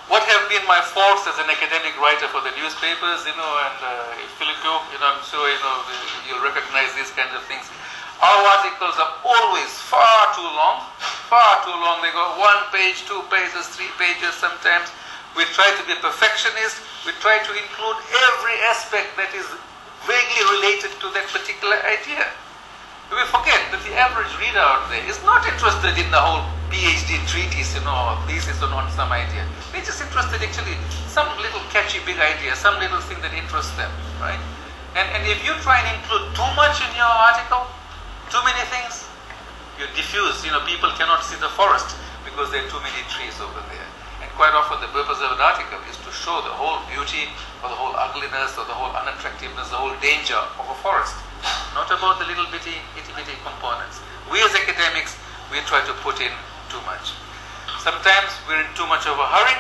What have been my faults as an academic writer for the newspapers, and Filippo, I'm sure, you'll recognize these kinds of things. Our articles are always far too long. They go 1 page, 2 pages, 3 pages sometimes. We try to be perfectionists. We try to include every aspect that is vaguely related to that particular idea. We forget that the average reader out there is not interested in the whole PhD treatise, or thesis on some idea. They're just interested actually some little catchy big idea, some little thing that interests them, right? And if you try and include too much in your article, too many things, you diffuse, people cannot see the forest because there are too many trees over there. And quite often the purpose of an article is to show the whole beauty or the whole ugliness or the whole unattractiveness, the whole danger of a forest, not about the little bitty, itty-bitty components. We as academics, we try to put in too much. Sometimes we're in too much of a hurry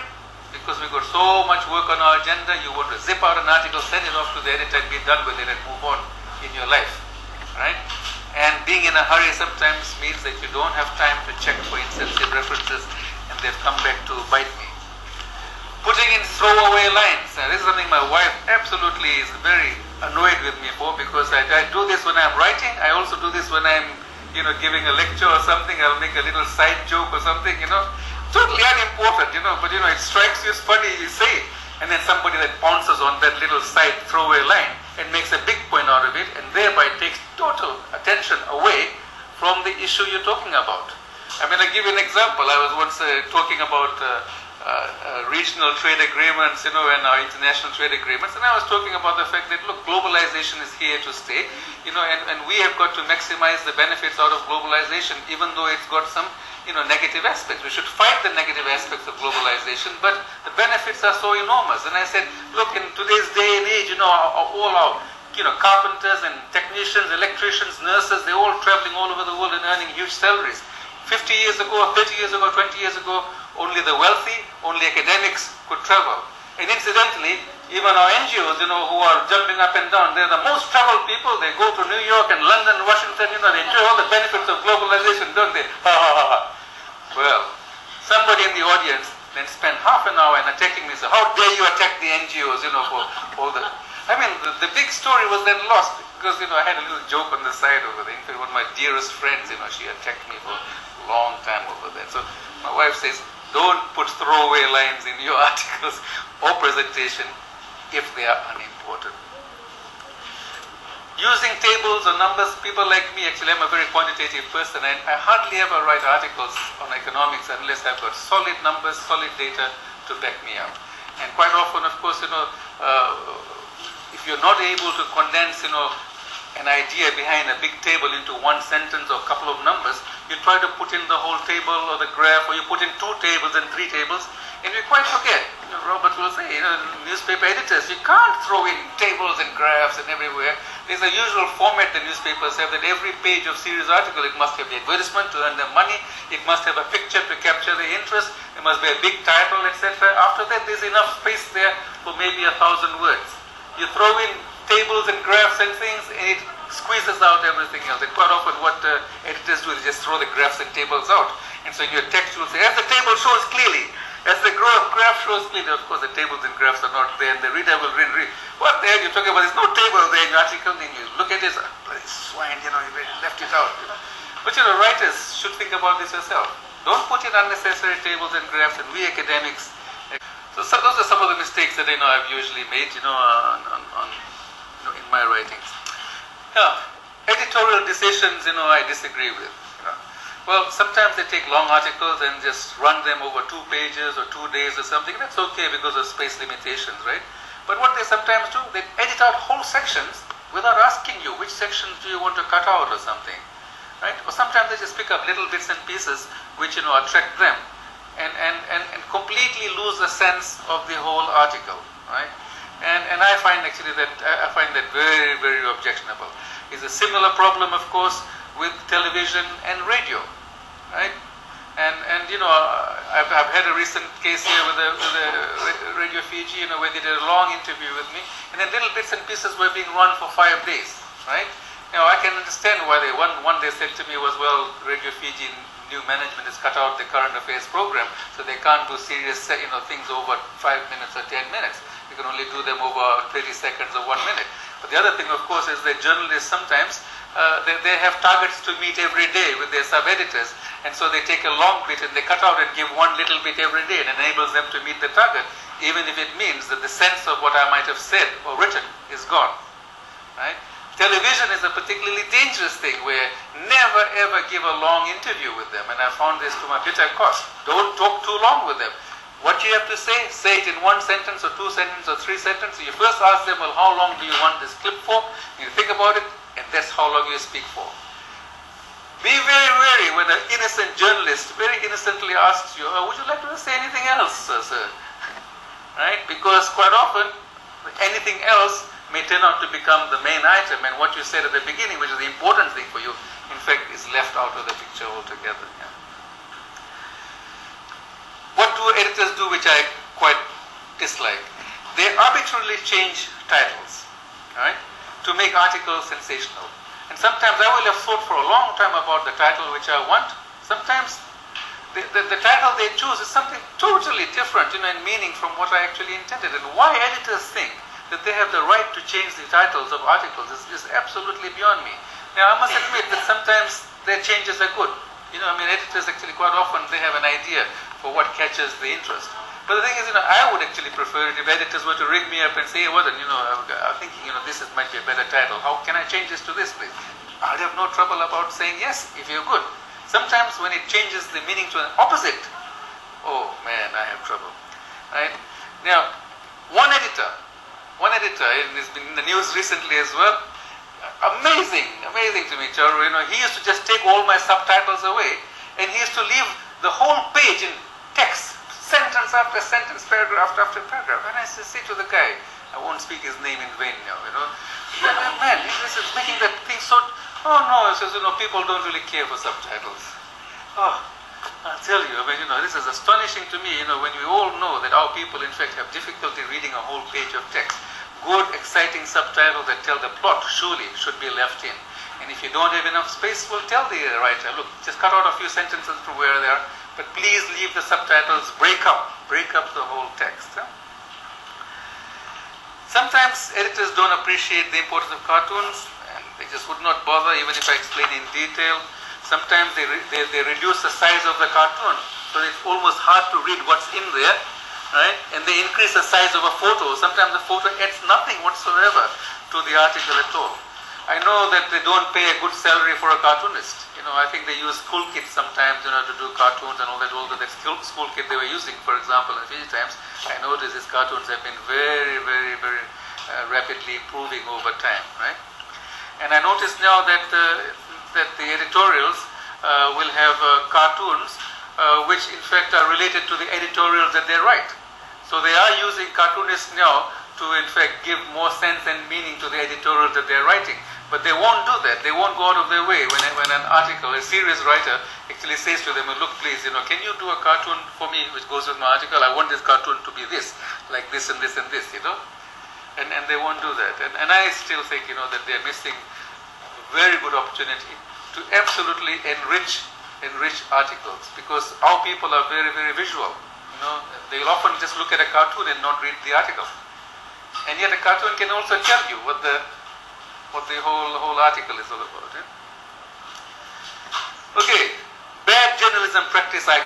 because we've got so much work on our agenda. You want to zip out an article, send it off to the editor and be done with it and move on in your life, right? And being in a hurry sometimes means that you don't have time to check for insensitive references, and they've come back to bite me. Putting in throwaway lines. Now, this is something my wife absolutely is very annoyed with me for, because I do this when I'm writing. I also do this when I'm giving a lecture or something. I'll make a little side joke or something, totally unimportant, but it strikes you as funny, you say it, and then somebody that pounces on that little side throwaway line and makes a big point out of it, and thereby takes total attention away from the issue you're talking about. I'll give you an example. I was once talking about regional trade agreements, and our international trade agreements, and I was talking about the fact that, look, globalization is here to stay, and we have got to maximize the benefits out of globalization, even though it's got some, negative aspects. We should fight the negative aspects of globalization, but the benefits are so enormous. And I said, look, in today's day and age, all our, carpenters and technicians, electricians, nurses, they're all traveling all over the world and earning huge salaries. 50 years ago, 30 years ago, 20 years ago, only the wealthy, only academics could travel. And incidentally, even our NGOs, who are jumping up and down, they're the most traveled people. They go to New York and London, Washington, they enjoy all the benefits of globalization, don't they? Ha ha ha ha. Well, somebody in the audience then spent half an hour in attacking me. So how dare you attack the NGOs, for all the... the big story was then lost because, I had a little joke on the side over there. In fact, one of my dearest friends, she attacked me for a long time over there. So my wife says, don't put throwaway lines in your articles or presentation if they are unimportant. Using tables or numbers, people like me, actually I'm a very quantitative person, and I hardly ever write articles on economics unless I've got solid numbers, solid data to back me up. And quite often, of course, if you're not able to condense, an idea behind a big table into one sentence or a couple of numbers, you try to put in the whole table or the graph, or you put in 2 tables and 3 tables, and we quite forget. Robert will say, newspaper editors, you can't throw in tables and graphs and everywhere. There's a usual format the newspapers have, that every page of serious article, it must have the advertisement to earn them money, it must have a picture to capture the interest, there must be a big title, etc. After that, there's enough space there for maybe 1,000 words. You throw in tables and graphs and things, and it squeezes out everything else. And quite often what editors do is just throw the graphs and tables out. And so in your text you will say, as the table shows clearly, as the graph shows clearly. Of course the tables and graphs are not there, and the reader will read, what the hell you're talking about? There's no table there in your article, and you look at this, bloody swine, you left it out. But writers should think about this yourself. Don't put in unnecessary tables and graphs, and we academics. So those are some of the mistakes that I've usually made, in my writings. Editorial decisions, I disagree with. Well, sometimes they take long articles and just run them over 2 pages or 2 days or something. That's okay because of space limitations, right? But what they sometimes do, they edit out whole sections without asking you which sections do you want to cut out or something, right? Or sometimes they just pick up little bits and pieces which attract them and completely lose the sense of the whole article, right? And I find actually that very, very objectionable. It's a similar problem, of course, with television and radio, right? And I've had a recent case here with Radio Fiji, where they did a long interview with me, and then little bits and pieces were being run for 5 days, right? Now I can understand why one they said to me was, well, Radio Fiji new management has cut out the current affairs program, so they can't do serious things over 5 minutes or 10 minutes. You can only do them over 30 seconds or 1 minute. But the other thing, of course, is that journalists sometimes they have targets to meet every day with their sub-editors, and so they take a long bit and they cut out and give one little bit every day, and enables them to meet the target, even if it means that the sense of what I might have said or written is gone. Right? Television is a particularly dangerous thing where never ever give a long interview with them, and I found this to my bitter cost. Don't talk too long with them. What you have to say it in 1 sentence or 2 sentences or 3 sentences. You first ask them, well, how long do you want this clip for? You think about it, and that's how long you speak for. Be very wary when an innocent journalist very innocently asks you, would you like to say anything else, sir? Right? Because quite often, anything else may turn out to become the main item, and what you said at the beginning, which is the important thing for you, in fact, is left out of the picture altogether. Yeah. What do editors do which I quite dislike? They arbitrarily change titles, right, to make articles sensational. And sometimes I will have thought for a long time about the title which I want. Sometimes the title they choose is something totally different, in meaning from what I actually intended. And why editors think that they have the right to change the titles of articles is absolutely beyond me. Now, I must admit that sometimes their changes are good. Editors actually quite often, they have an idea for what catches the interest. But the thing is, I would actually prefer it if editors were to ring me up and say, hey, Vardhan, I'm thinking, this might be a better title. How can I change this to this, please? I'd have no trouble about saying yes, if you're good. Sometimes when it changes the meaning to an opposite, oh man, I have trouble. Right? Now, one editor, and it's been in the news recently as well, amazing to me, Charu. He used to just take all my subtitles away, and he used to leave the whole page in text, sentence after sentence, paragraph after paragraph. And I say to the guy, I won't speak his name in vain now, man, this is making that thing so, oh no, he says, people don't really care for subtitles. Oh, I'll tell you, this is astonishing to me, when we all know that our people, in fact, have difficulty reading a whole page of text. Good, exciting subtitles that tell the plot surely should be left in. And if you don't have enough space, we'll tell the writer, look, just cut out a few sentences from where they are, but please leave the subtitles, break up the whole text. Huh? Sometimes editors don't appreciate the importance of cartoons, and they just would not bother even if I explain in detail. Sometimes they reduce the size of the cartoon, so it's almost hard to read what's in there. Right? And they increase the size of a photo. Sometimes the photo adds nothing whatsoever to the article at all. I know that they don't pay a good salary for a cartoonist. I think they use school kids sometimes, to do cartoons and all that. Although that school kid they were using, for example, in Fiji Times, I noticed his cartoons have been very, very, very rapidly improving over time. Right? And I notice now that the editorials will have cartoons which in fact are related to the editorials that they write. So they are using cartoonists now to in fact give more sense and meaning to the editorials that they're writing. But they won't do that. They won't go out of their way when an article, a serious writer actually says to them, look please, can you do a cartoon for me which goes with my article? I want this cartoon to be this, like this and this and this, And they won't do that. And I still think, that they're missing a very good opportunity to absolutely enrich articles, because our people are very, very visual. They'll often just look at a cartoon and not read the article. And yet a cartoon can also tell you what the whole article is all about. Okay, bad journalism practice I